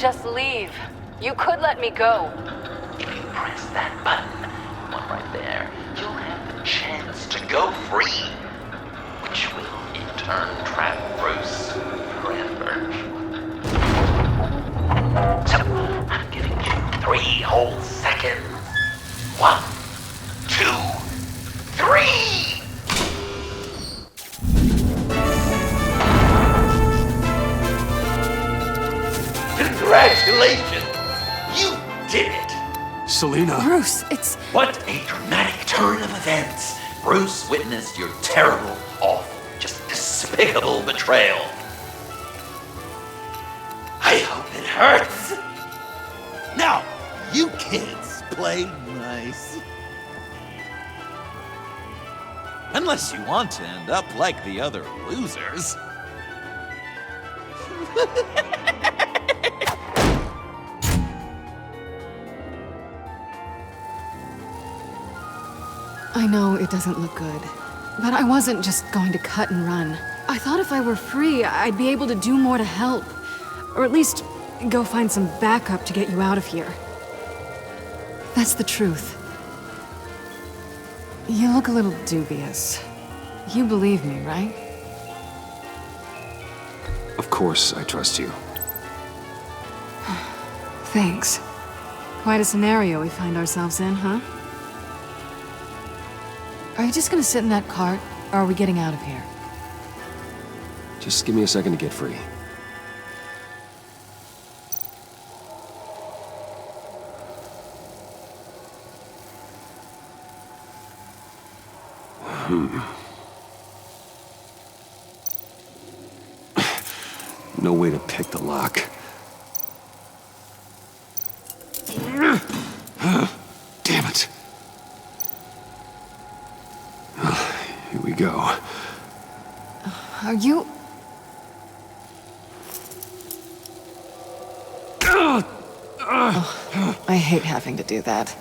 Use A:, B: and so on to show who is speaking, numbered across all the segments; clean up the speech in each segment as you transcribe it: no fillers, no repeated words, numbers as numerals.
A: just leave. You could let me go.
B: If you press that button, one right there, you'll have the chance to go free, which will in turn trap Bruce forever. So, I'm giving you 3 whole seconds. 1, 2, 3! Congratulations! You did it!
C: Selena.
A: Bruce, it's...
B: What a dramatic turn of events! Bruce witnessed your terrible, awful, just despicable betrayal. I hope it hurts! Now, you kids play nice. Unless you want to end up like the other losers.
A: I know it doesn't look good, but I wasn't just going to cut and run. I thought if I were free, I'd be able to do more to help. Or at least go find some backup to get you out of here. That's the truth. You look a little dubious. You believe me, right?
C: Of course, I trust you.
A: Thanks. Quite a scenario we find ourselves in, huh? Are you just gonna sit in that cart, or are we getting out of here?
C: Just give me a second to get free. No way to pick the lock. Damn it. Here we go.
A: Are you... Oh, I hate having to do that.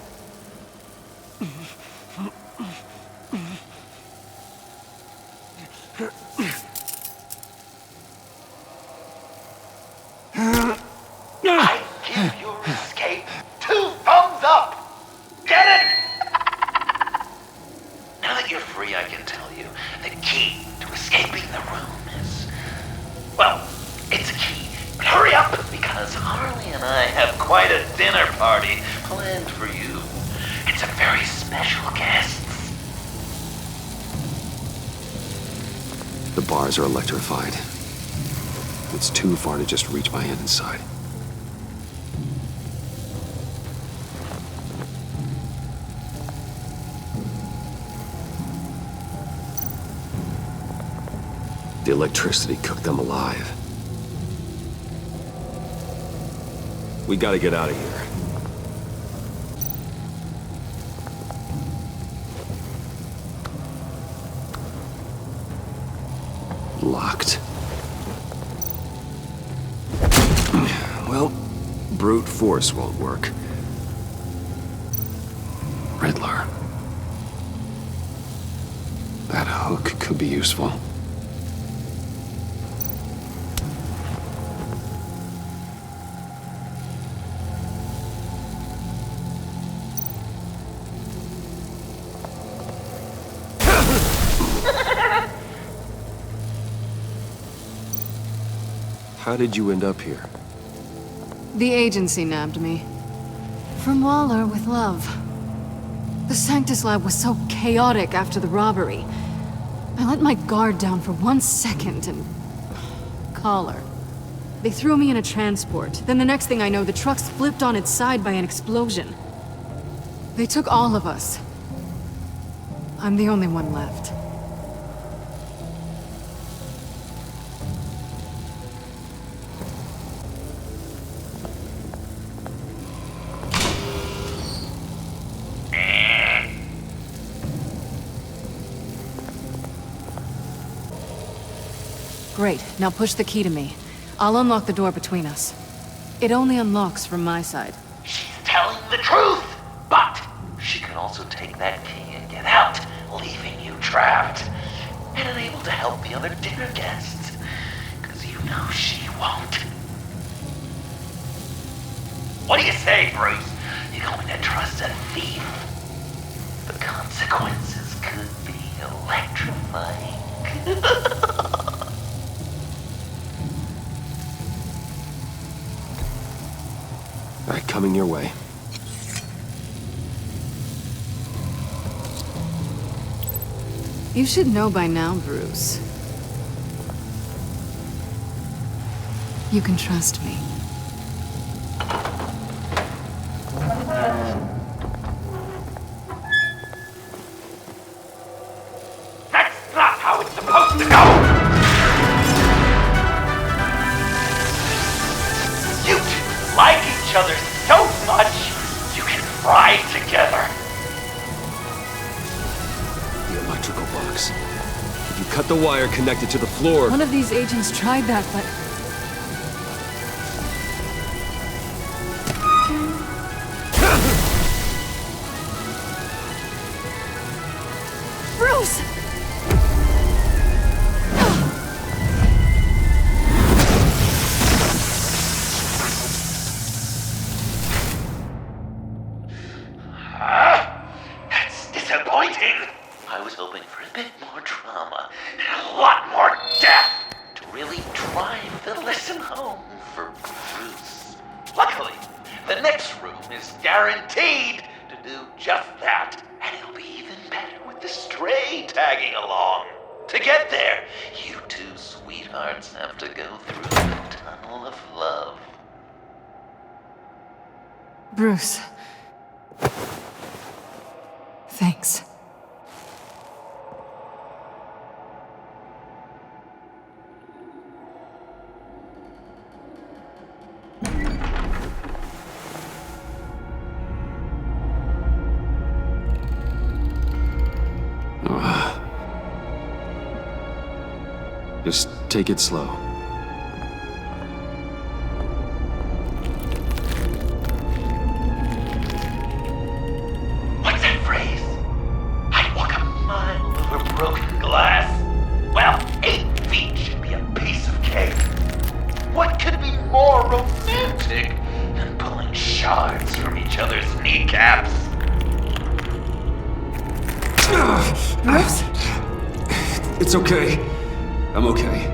B: I give your escape 2 thumbs up! Get it? Now that you're free, I can tell you the key to escaping the room is... Well, it's a key. But hurry up, because Harley and I have quite a dinner party planned for you. And some very special guests.
C: The bars are electrified. It's too far to just reach my hand inside. The electricity cooked them alive. We gotta get out of here. Locked. Well, brute force won't work. Riddler. That hook could be useful. How did you end up here?
A: The agency nabbed me. From Waller with love. The Sanctus lab was so chaotic after the robbery. I let my guard down for 1 second and... collar. They threw me in a transport. Then the next thing I know, the truck's flipped on its side by an explosion. They took all of us. I'm the only one left. Great, now push the key to me. I'll unlock the door between us. It only unlocks from my side.
B: She's telling the truth! But she can also take that key and get out, leaving you trapped. And unable to help the other dinner guests. Because you know she won't. What do you say, Bruce? You going to trust a thief? The consequences could be electrifying.
C: All right, coming your way.
A: You should know by now, Bruce. You can trust me.
B: That's not how it's supposed to go! You two like each other so much, you can fry together.
C: The electrical box. If you cut the wire connected to the floor...
A: One of these agents tried that, but... Bruce!
B: That's disappointing. I was hoping for a bit more drama and a lot more death to really drive the lesson home for Bruce. Luckily, the next room is guaranteed to do just that, and it'll be even better with the stray tagging along. To get there, you two sweethearts have to go through the tunnel of love.
A: Bruce. Thanks.
C: Just take it slow.
B: What's that phrase? I'd walk a mile over broken glass. Well, 8 feet should be a piece of cake. What could be more romantic than pulling shards from each other's kneecaps?
A: Bruce?
C: It's okay. I'm okay.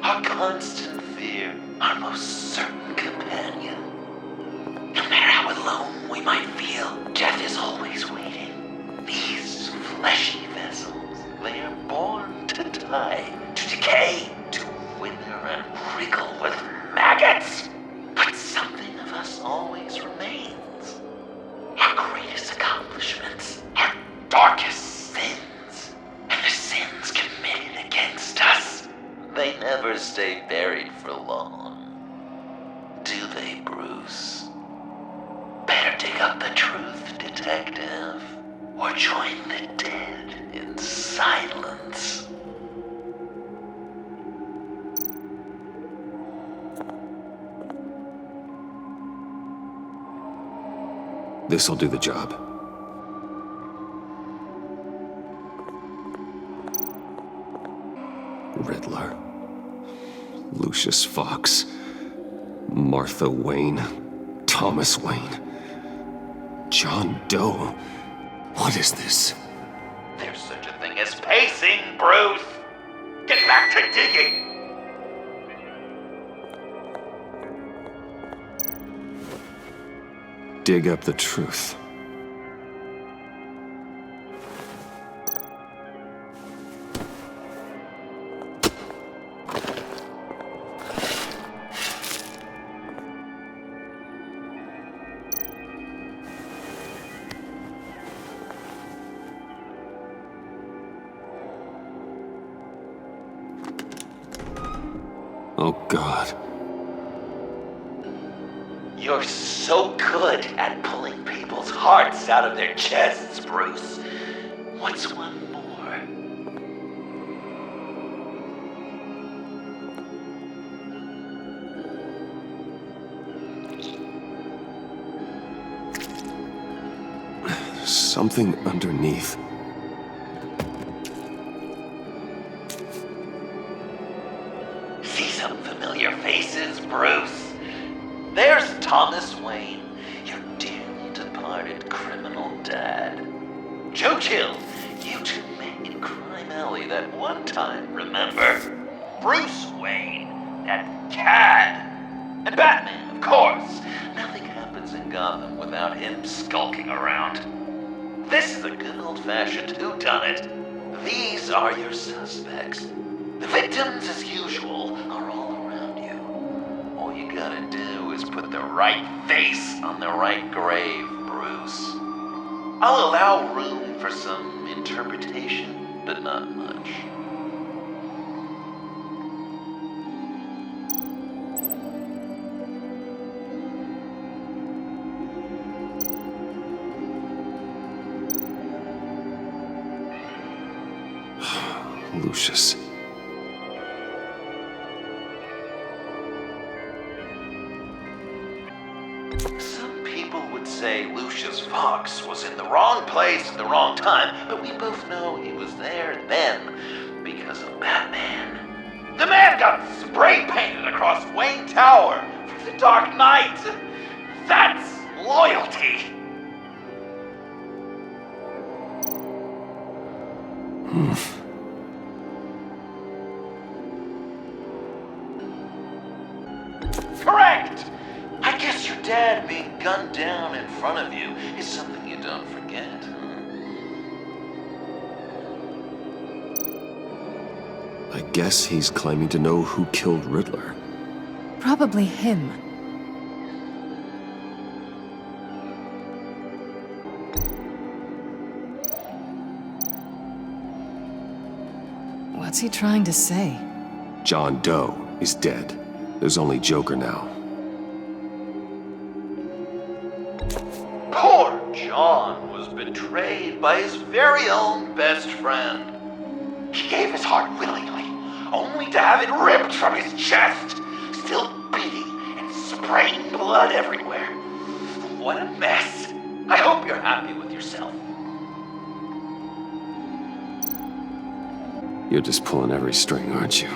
B: Our constant fear, our most certain companion. No matter how alone we might feel, death is always waiting. These fleshy vessels, they are born to die, to decay, to wither and wriggle with maggots. But something of us always remains. Our greatest accomplishments, our darkest sins, and the sins committed against us. They never stay buried for long. Do they, Bruce? Better dig up the truth, detective, or join the dead in silence.
C: This'll do the job. Riddler. Lucius Fox. Martha Wayne. Thomas Wayne. John Doe. What is this?
B: There's such a thing as pacing, Bruce! Get back to digging!
C: Dig up the truth. Oh, God.
B: You're so good at pulling people's hearts out of their chests, Bruce. What's one more?
C: Something underneath.
B: See some familiar faces, Bruce? There's Thomas Wayne, your dearly departed criminal dad. Joe Chill, you two met in Crime Alley that one time, remember? Bruce Wayne, that cad. And Batman, of course. Nothing happens in Gotham without him skulking around. This is a good old-fashioned whodunit. These are your suspects. The victims, as usual, are all around you. All you gotta do is put the right face on the right grave, Bruce. I'll allow room for some interpretation, but not much.
C: Lucius.
B: Some people would say Lucius Fox was in the wrong place at the wrong time, but we both know he was there then because of Batman. The man got spray painted across Wayne Tower for the Dark Knight. That's loyalty. Correct! I guess your dad being gunned down in front of you is something you don't forget, huh?
C: I guess he's claiming to know who killed Riddler.
A: Probably him. What's he trying to say?
C: John Doe is dead. There's only Joker now.
B: Poor John was betrayed by his very own best friend. He gave his heart willingly, only to have it ripped from his chest, still beating and spraying blood everywhere. What a mess. I hope you're happy with yourself.
C: You're just pulling every string, aren't you?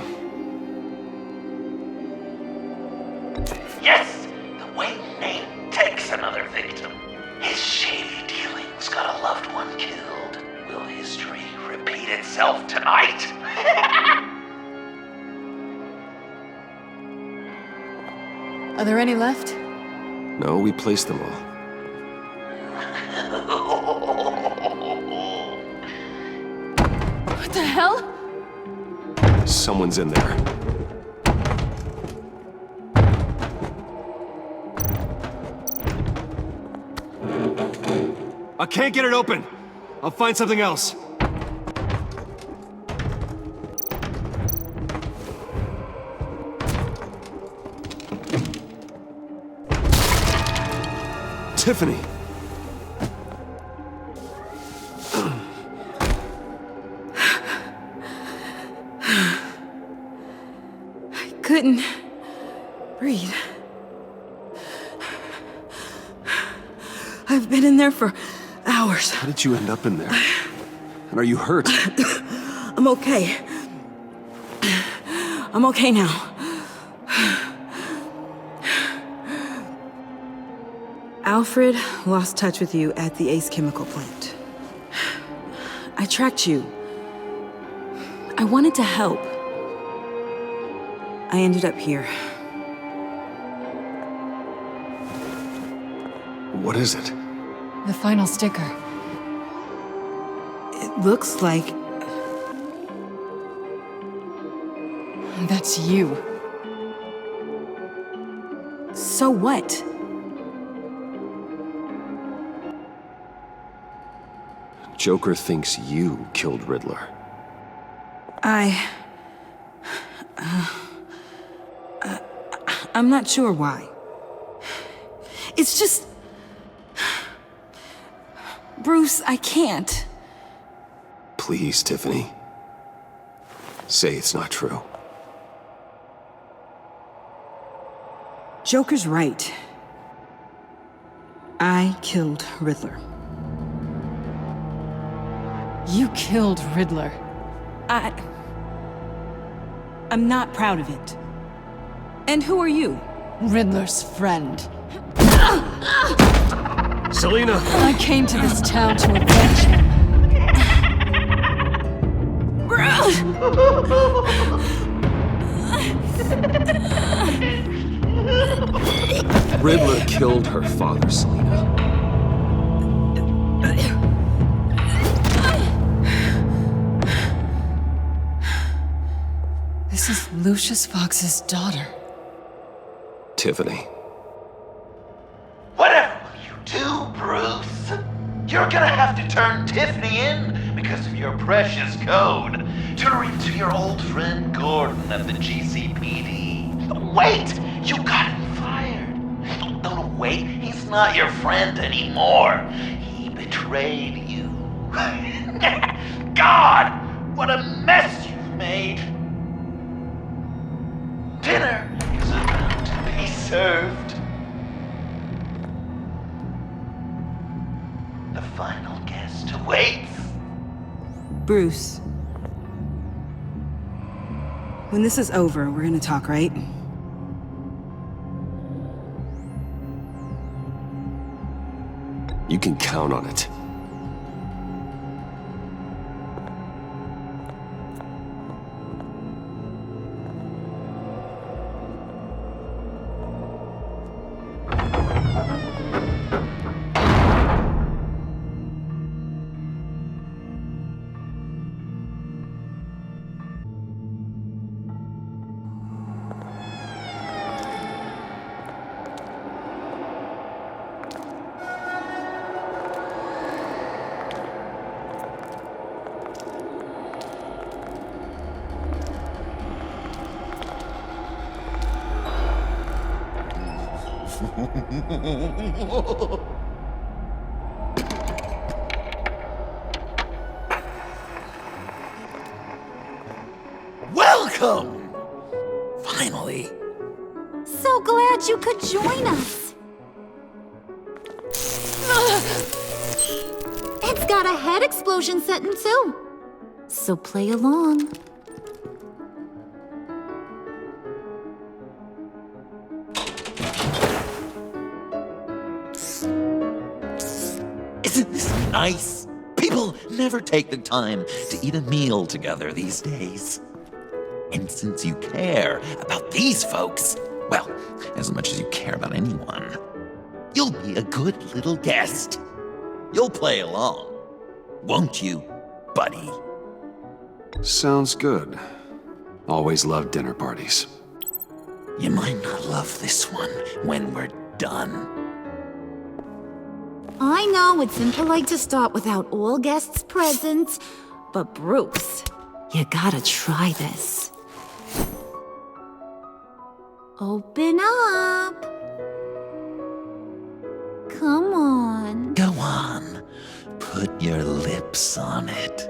B: Yes, the Wayne name takes another victim. His shady dealings got a loved one killed. Will history repeat itself tonight?
A: Are there any left?
C: No, we placed them all.
A: What the hell?
C: Someone's in there. I can't get it open. I'll find something else. Tiffany.
A: I couldn't breathe. I've been in there for hours.
C: How did you end up in there? And are you hurt?
A: I'm okay. I'm okay now. Alfred lost touch with you at the Ace Chemical plant. I tracked you. I wanted to help. I ended up here.
C: What is it?
A: The final sticker. It looks like... that's you. So what?
C: Joker thinks you killed Riddler.
D: I'm not sure why. It's just... Bruce, I can't.
C: Please, Tiffany. Say it's not true.
D: Joker's right. I killed Riddler.
A: You killed Riddler.
D: I'm not proud of it. And who are you?
A: Riddler's friend.
C: Selina!
A: I came to this town to avenge him.
C: Riddler killed her father, Selina.
A: This is Lucius Fox's daughter.
C: Tiffany.
B: Whatever will you do, Bruce? You're gonna have to turn Tiffany in because of your precious code. Turn her into your old friend Gordon at the GCPD. Wait! You got him fired. No, wait. He's not your friend anymore. He betrayed you. God! What a mess you've made! Dinner is about to be served. The final guest awaits.
D: Bruce. When this is over, we're gonna talk, right?
C: You can count on it.
B: Welcome! Finally.
E: So glad you could join us. It's got a head explosion setting too. So play along.
B: Isn't this nice? People never take the time to eat a meal together these days. And since you care about these folks, well, as much as you care about anyone, you'll be a good little guest. You'll play along, won't you, buddy?
C: Sounds good. Always loved dinner parties.
B: You might not love this one when we're done.
E: I know it's impolite to start without all guests present, but Bruce, you gotta try this. Open up. Come on.
B: Go on, put your lips on it.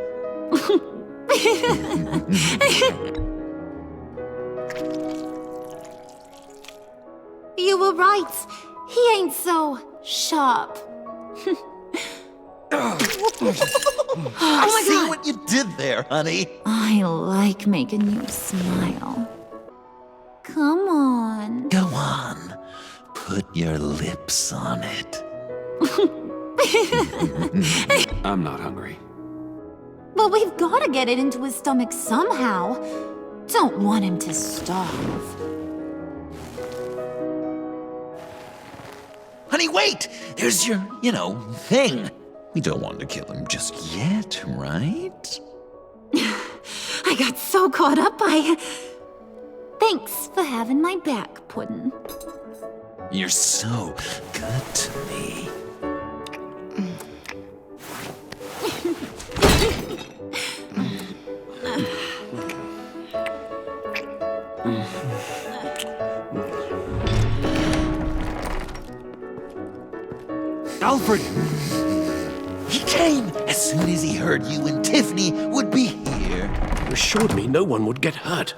E: You were right. He ain't so sharp.
B: I see what you did there, honey.
E: I like making you smile. Come on.
B: Go on, put your lips on it.
C: I'm not hungry.
E: But we've gotta get it into his stomach somehow. Don't want him to starve.
B: Honey, wait! There's your, thing. We don't want to kill him just yet, right?
E: I got so caught up by... Thanks for having my back, Puddin'.
B: You're so good to me.
F: Alfred!
B: He came as soon as he heard you and Tiffany would be here.
F: You assured me no one would get hurt.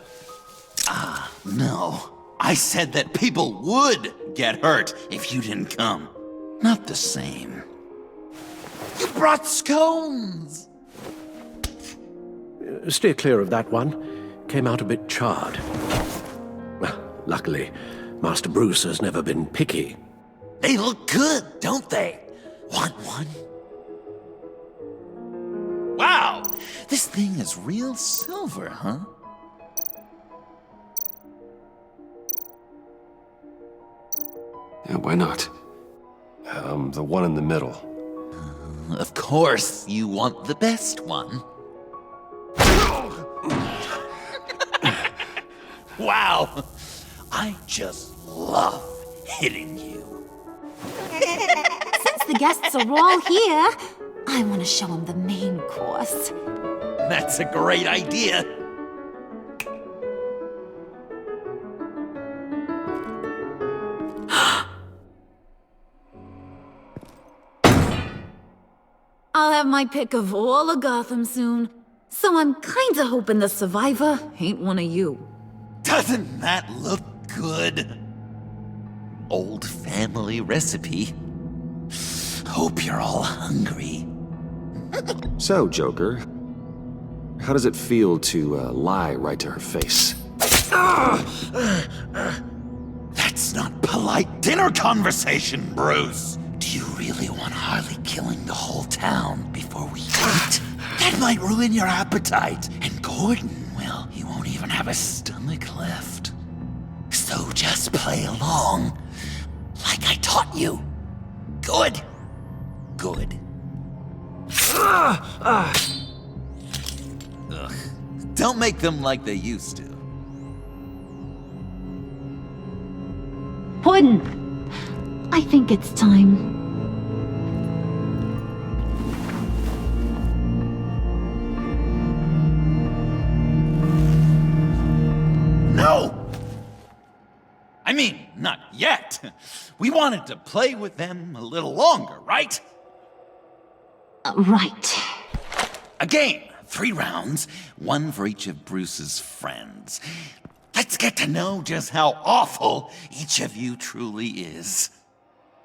B: No, I said that people would get hurt if you didn't come. Not the same. You brought scones!
F: Steer clear of that one. Came out a bit charred. Luckily, Master Bruce has never been picky.
B: They look good, don't they? Want one? Wow, this thing is real silver, huh?
C: Yeah, why not? The one in the middle.
B: Of course, you want the best one. Wow, I just love hitting you.
E: Since the guests are all here, I want to show them the main course.
B: That's a great idea.
E: I'll have my pick of all of Gotham soon, so I'm kinda hoping the survivor ain't one of you.
B: Doesn't that look good? Old family recipe. Hope you're all hungry.
C: So, Joker, how does it feel to lie right to her face?
B: That's not polite dinner conversation, Bruce. Do you really want Harley killing the whole town before we eat? That might ruin your appetite. And Gordon, well, he won't even have a stomach left. So just play along, like I taught you. Good. Good. Ugh. Don't make them like they used to.
E: Puddin', I think it's time.
B: No! I mean, not yet. We wanted to play with them a little longer, right?
E: Right.
B: A game, 3 rounds, 1 for each of Bruce's friends. Let's get to know just how awful each of you truly is.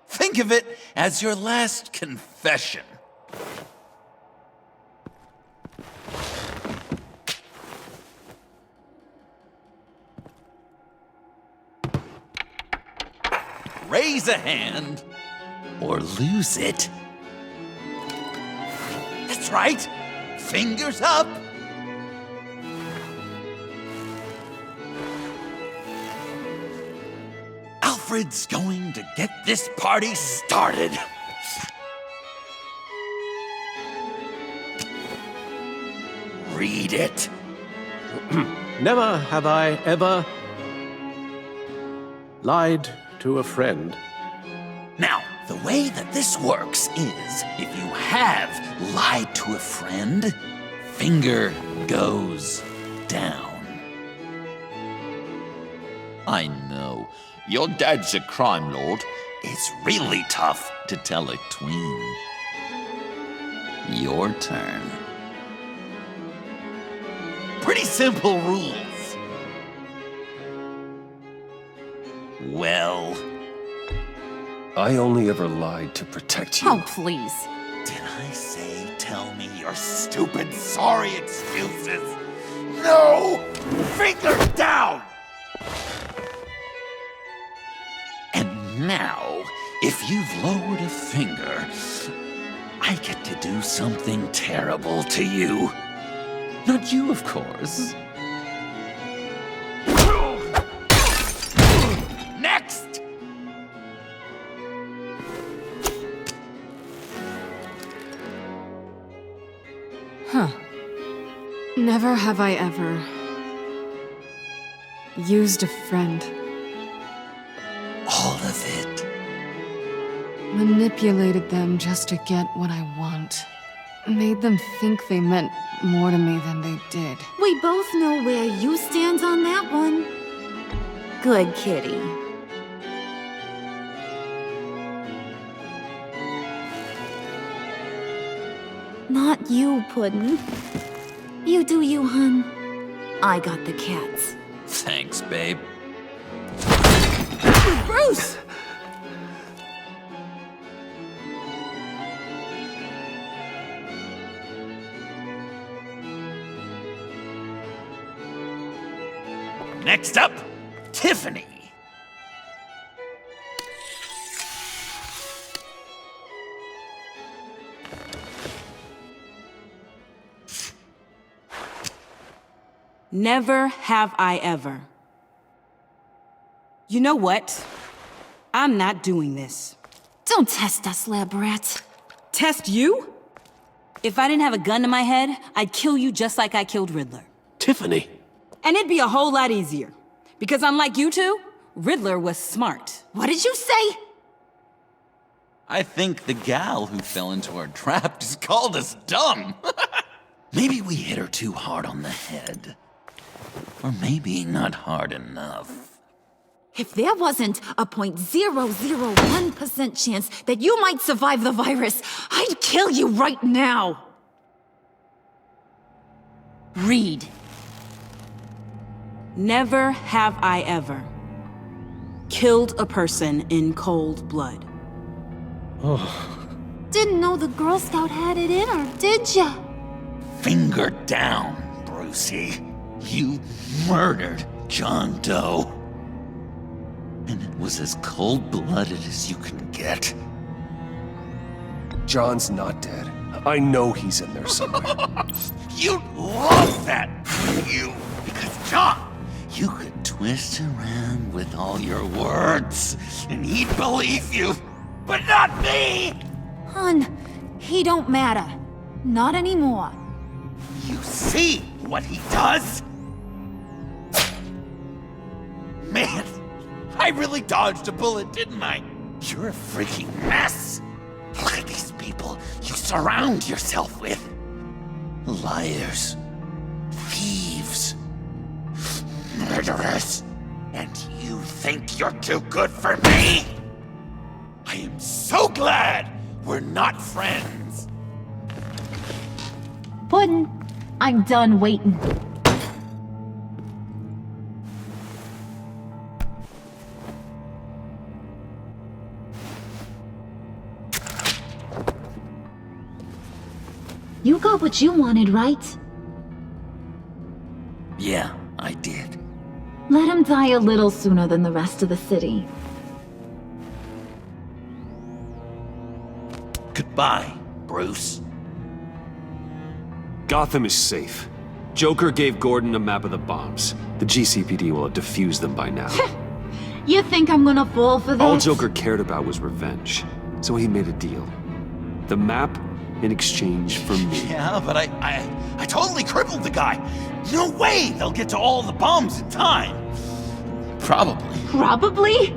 B: Think of it as your last confession. Raise a hand, or lose it. That's right. Fingers up. Alfred's going to get this party started. Read it.
F: Never have I ever lied to a friend.
B: Now, the way that this works is, if you have lied to a friend, finger goes down. I know, your dad's a crime lord. It's really tough to tell a tween. Your turn. Pretty simple rules. Well,
C: I only ever lied to protect you.
E: Oh, please.
B: did I say tell me your stupid sorry excuses? No! Finger down! And now, if you've lowered a finger, I get to do something terrible to you. Not you, of course. Next!
A: Huh. Never have I ever used a friend.
B: All of it.
A: Manipulated them just to get what I want. Made them think they meant more to me than they did.
E: We both know where you stand on that one. Good kitty. you, Puddin'. You do you, hun. I got the cats.
B: Thanks, babe.
D: Bruce!
B: Next up, Tiffany.
D: Never have I ever. You know what? I'm not doing this.
E: Don't test us, lab rat.
D: Test you? If I didn't have a gun to my head, I'd kill you just like I killed Riddler.
F: Tiffany!
D: And it'd be a whole lot easier. Because unlike you two, Riddler was smart.
E: What did you say?
B: I think the gal who fell into our trap just called us dumb. Maybe we hit her too hard on the head. Or maybe not hard enough.
E: If there wasn't a 0.001% chance that you might survive the virus, I'd kill you right now!
D: Read. Never have I ever killed a person in cold blood.
E: Didn't know the Girl Scout had it in her, did ya?
B: Finger down, Brucey. You murdered John Doe. And it was as cold-blooded as you can get.
G: John's not dead. I know he's in there somewhere.
B: You'd love that, wouldn't you? Because John, you could twist around with all your words, and he'd believe you, but not me!
E: Hun, he don't matter. Not anymore.
B: You see what he does? Man, I really dodged a bullet, didn't I? You're a freaking mess. Look at these people you surround yourself with. Liars, thieves, murderers. And you think you're too good for me? I am so glad we're not friends.
E: Puddin', I'm done waiting. You got what you wanted, right?
B: Yeah, I did.
E: Let him die a little sooner than the rest of the city.
B: Goodbye, Bruce.
C: Gotham is safe. Joker gave Gordon a map of the bombs. The GCPD will have defused them by now.
E: You think I'm gonna fall for that?
C: All Joker cared about was revenge, so he made a deal. The map in exchange for me.
B: Yeah, but I totally crippled the guy. No way they'll get to all the bombs in time. Probably.
E: Probably?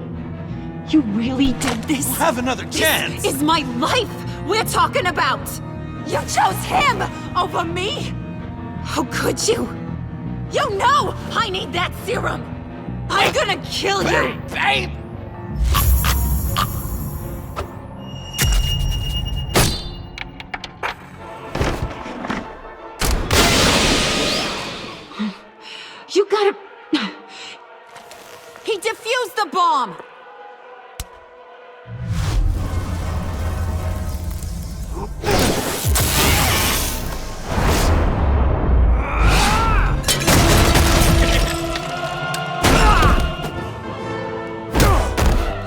E: You really did this?
B: We'll have another chance.
E: This is my life we're talking about! You chose him over me? How could you? You know I need that serum! I'm gonna kill you!
B: Babe!
E: You gotta... He defused the bomb!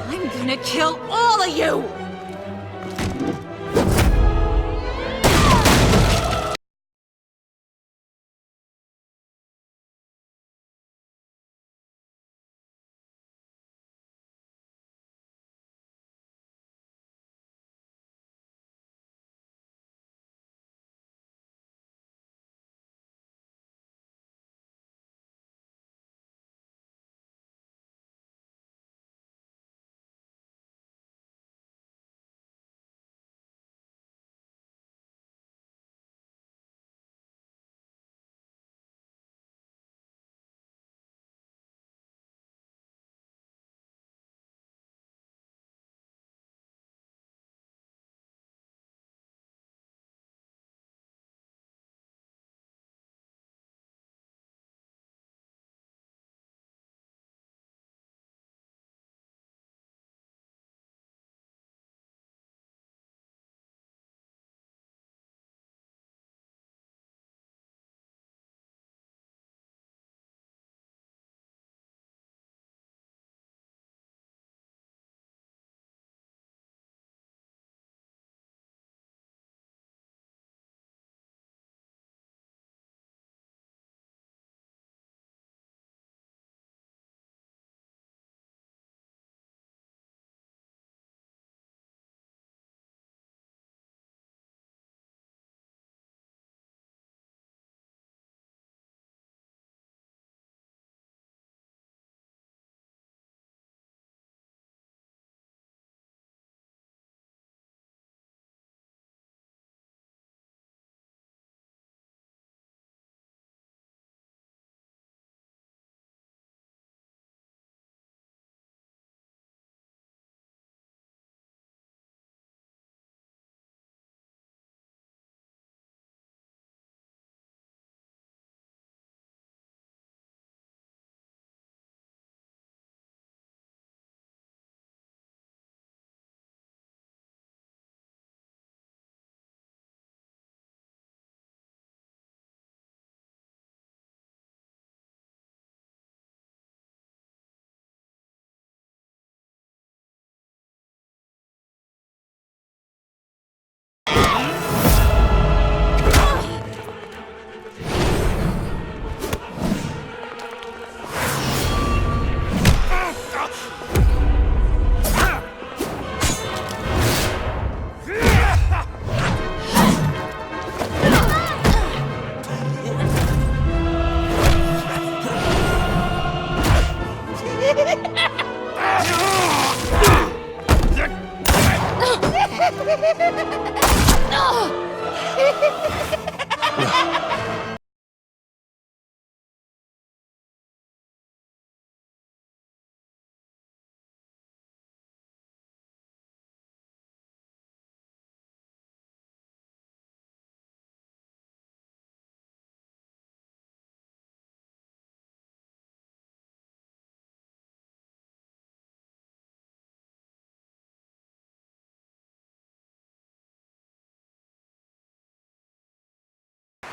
E: I'm gonna kill all of you!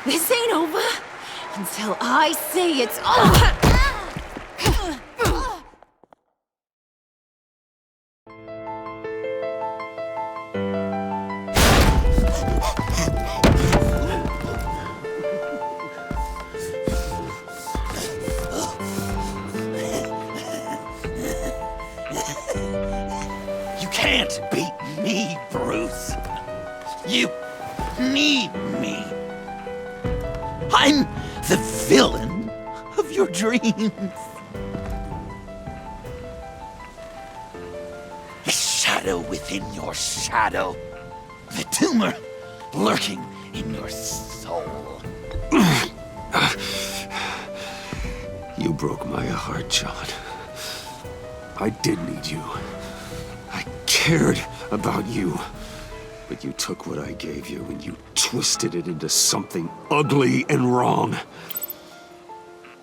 E: This ain't over until I say it's over!
B: You can't beat me, Bruce. You need me. I'm the villain of your dreams. A shadow within your shadow. The tumor lurking in your soul.
C: You broke my heart, John. I did need you. I cared about you. But you took what I gave you and you twisted it into something ugly and wrong.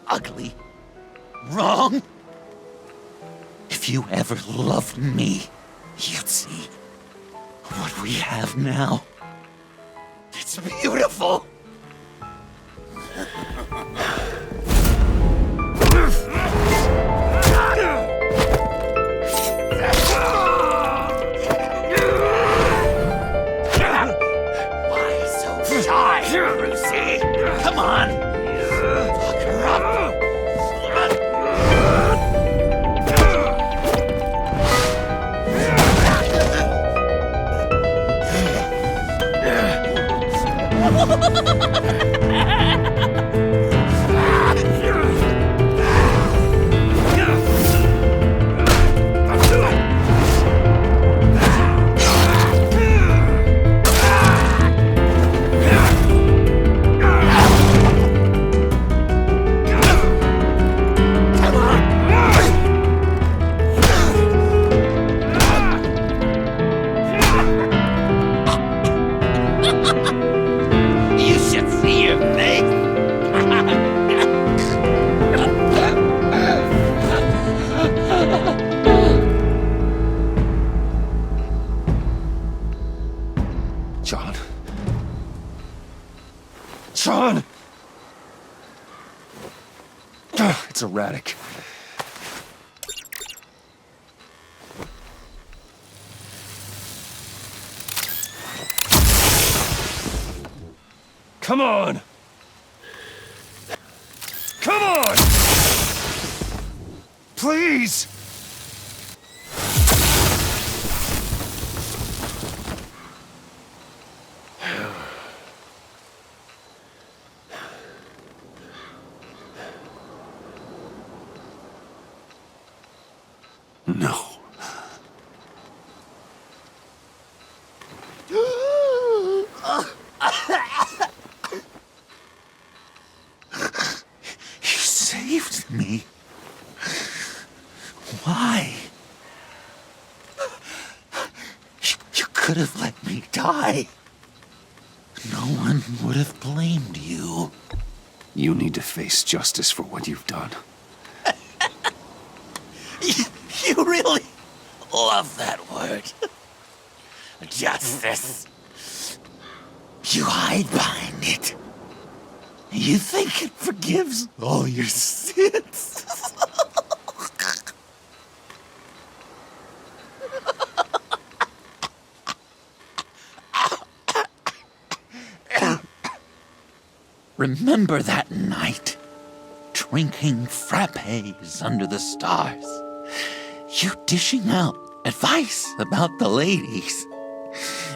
B: Ugly? Wrong? If you ever loved me, you'd see what we have now. It's beautiful. Brucey, come on! Fuck her up!
C: John! It's erratic. Come on! Come on! Please! No.
B: You saved me. Why? You could have let me die. No one would have blamed you.
C: You need to face justice for what you've done.
B: You really love that word. Justice. You hide behind it. You think it forgives all your sins. Remember that night, drinking frappes under the stars. You dishing out advice about the ladies.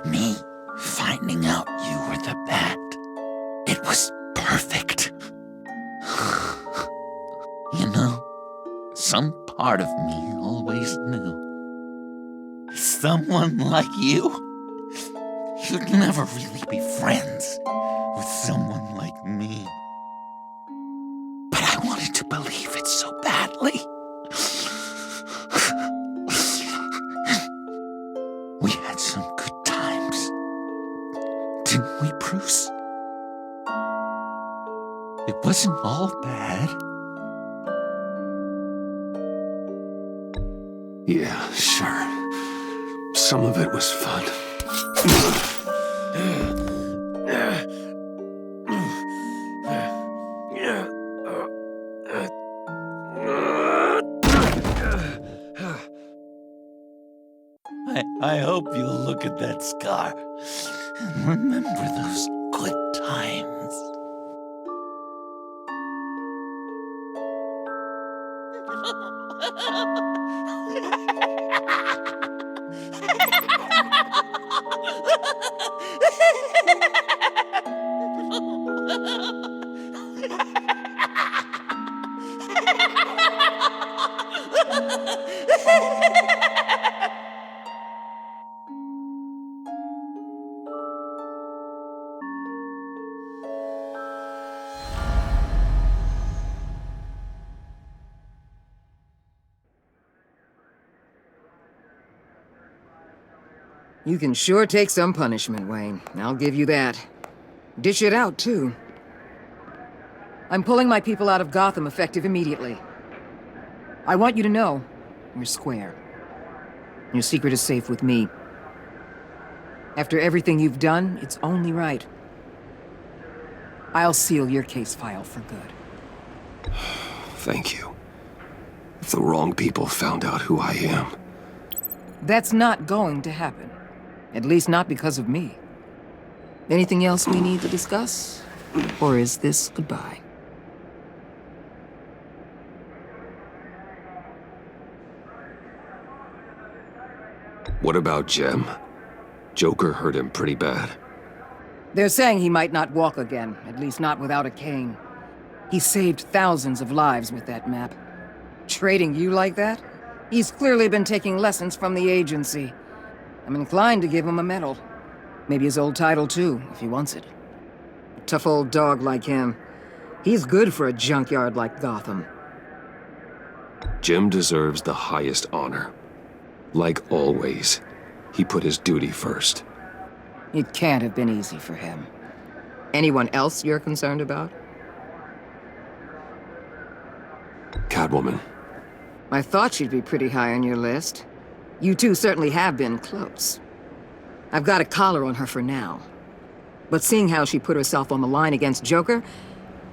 B: Me finding out you were the bat. It was perfect. You know, some part of me always knew. Someone like you, you'd never really be friends with someone like me. But I wanted to believe it so badly. We had some good times, didn't we, Bruce? It wasn't all bad.
C: Yeah, sure. Some of it was fun.
H: I hope you'll look at that scar and remember those good times.
I: You can sure take some punishment, Wayne. I'll give you that. Dish it out, too. I'm pulling my people out of Gotham effective immediately. I want you to know, we're square. Your secret is safe with me. After everything you've done, it's only right. I'll seal your case file for good.
C: Thank you. If the wrong people found out who I am...
I: That's not going to happen. At least not because of me. Anything else we need to discuss? Or is this goodbye?
C: What about Jem? Joker hurt him pretty bad.
I: They're saying he might not walk again, at least not without a cane. He saved thousands of lives with that map. Trading you like that? He's clearly been taking lessons from the agency. I'm inclined to give him a medal. Maybe his old title too, if he wants it. A tough old dog like him. He's good for a junkyard like Gotham.
C: Jem deserves the highest honor. Like always, he put his duty first.
I: It can't have been easy for him. Anyone else you're concerned about?
C: Catwoman.
I: I thought she'd be pretty high on your list. You two certainly have been close. I've got a collar on her for now. But seeing how she put herself on the line against Joker,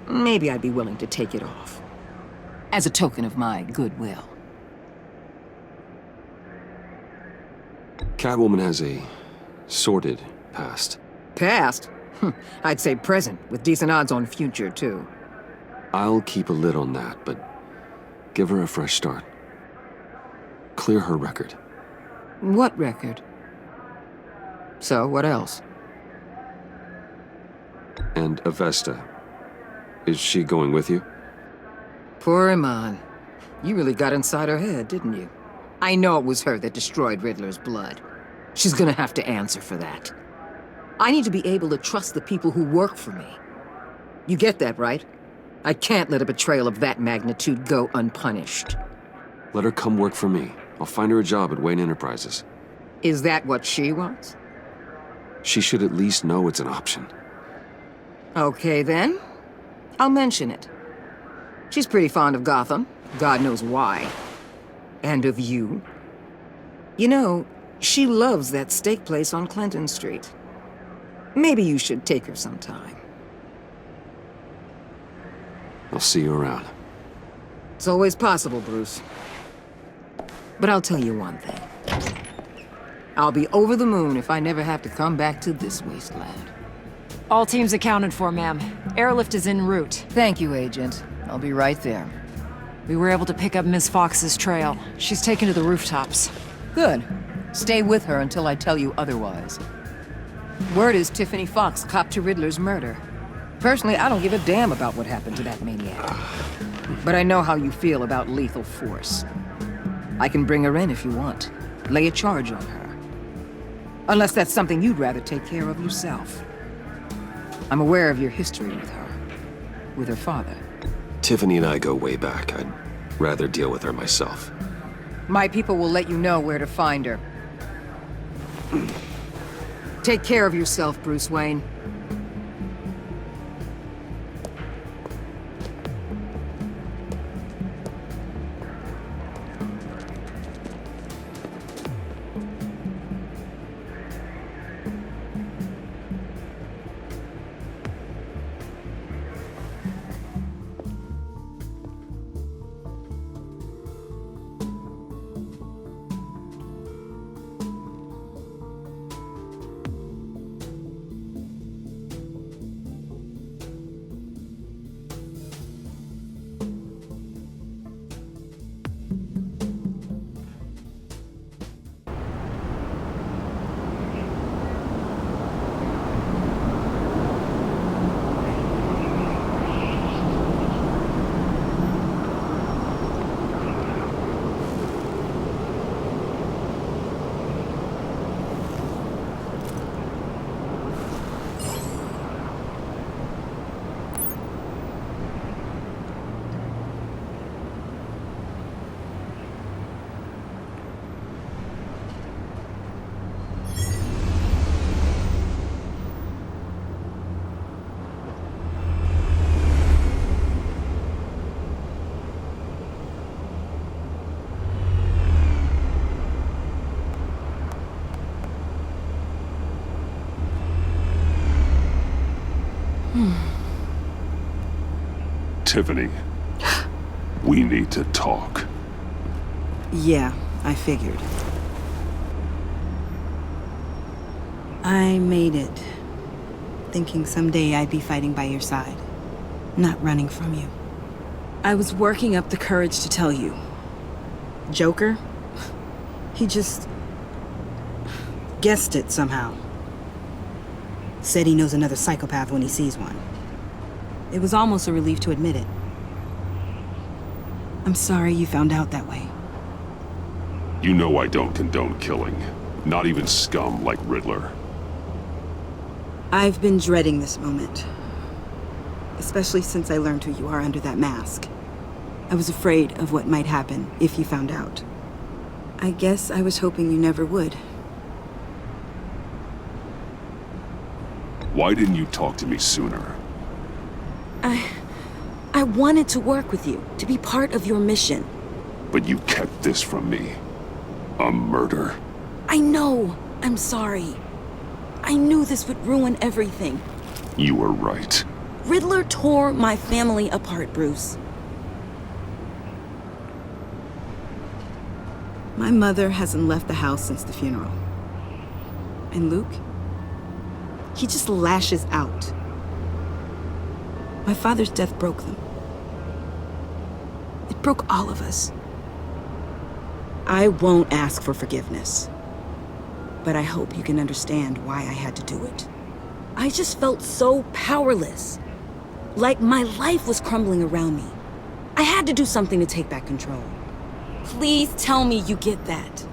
I: maybe I'd be willing to take it off. As a token of my goodwill.
C: Catwoman has a sordid past.
I: Past? I'd say present, with decent odds on future, too.
C: I'll keep a lid on that, but give her a fresh start. Clear her record.
I: What record? So, what else?
C: And Avesta. Is she going with you?
I: Poor Iman. You really got inside her head, didn't you? I know it was her that destroyed Riddler's blood. She's gonna have to answer for that. I need to be able to trust the people who work for me. You get that, right? I can't let a betrayal of that magnitude go unpunished.
C: Let her come work for me. I'll find her a job at Wayne Enterprises.
I: Is that what she wants?
C: She should at least know it's an option.
I: Okay, then. I'll mention it. She's pretty fond of Gotham. God knows why. And of you. You know, she loves that steak place on Clinton Street. Maybe you should take her sometime.
C: I'll see you around.
I: It's always possible, Bruce. But I'll tell you one thing. I'll be over the moon if I never have to come back to this wasteland.
J: All teams accounted for, ma'am. Airlift is en route.
I: Thank you, Agent. I'll be right there.
J: We were able to pick up Miss Fox's trail. She's taken to the rooftops.
I: Good. Stay with her until I tell you otherwise. Word is Tiffany Fox copped to Riddler's murder. Personally, I don't give a damn about what happened to that maniac. But I know how you feel about lethal force. I can bring her in if you want. Lay a charge on her. Unless that's something you'd rather take care of yourself. I'm aware of your history with her. With her father.
C: Tiffany and I go way back. I'd rather deal with her myself.
I: My people will let you know where to find her. Take care of yourself, Bruce Wayne.
G: Tiffany, we need to talk.
K: Yeah, I figured. I made it, thinking someday I'd be fighting by your side, not running from you. I was working up the courage to tell you. Joker? He just guessed it somehow. Said he knows another psychopath when he sees one. It was almost a relief to admit it. I'm sorry you found out that way.
G: You know I don't condone killing. Not even scum like Riddler.
K: I've been dreading this moment. Especially since I learned who you are under that mask. I was afraid of what might happen if you found out. I guess I was hoping you never would.
G: Why didn't you talk to me sooner?
K: I wanted to work with you, to be part of your mission.
G: But you kept this from me. A murder.
K: I know. I'm sorry. I knew this would ruin everything.
G: You were right.
K: Riddler tore my family apart, Bruce. My mother hasn't left the house since the funeral. And Luke? He just lashes out. My father's death broke them. It broke all of us. I won't ask for forgiveness. But I hope you can understand why I had to do it. I just felt so powerless. Like my life was crumbling around me. I had to do something to take back control. Please tell me you get that.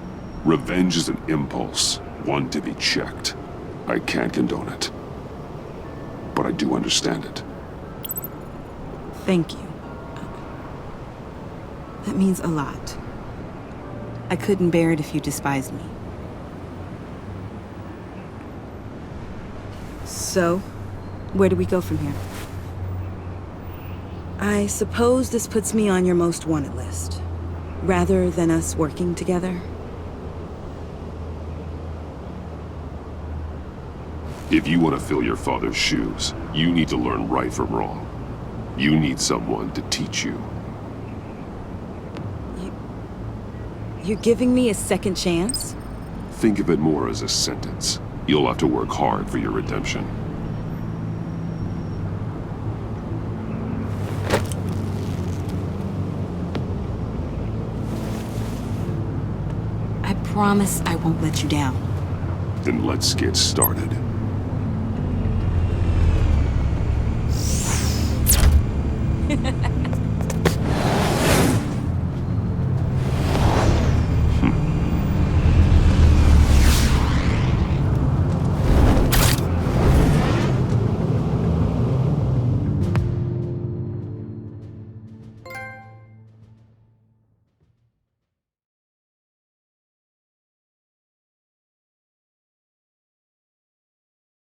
G: Revenge is an impulse, one to be checked. I can't condone it. But I do understand it.
K: Thank you. That means a lot. I couldn't bear it if you despised me. So, where do we go from here? I suppose this puts me on your most wanted list, rather than us working together.
G: If you want to fill your father's shoes, you need to learn right from wrong. You need someone to teach you.
K: You're giving me a second chance?
G: Think of it more as a sentence. You'll have to work hard for your redemption.
K: I promise I won't let you down.
G: Then let's get started.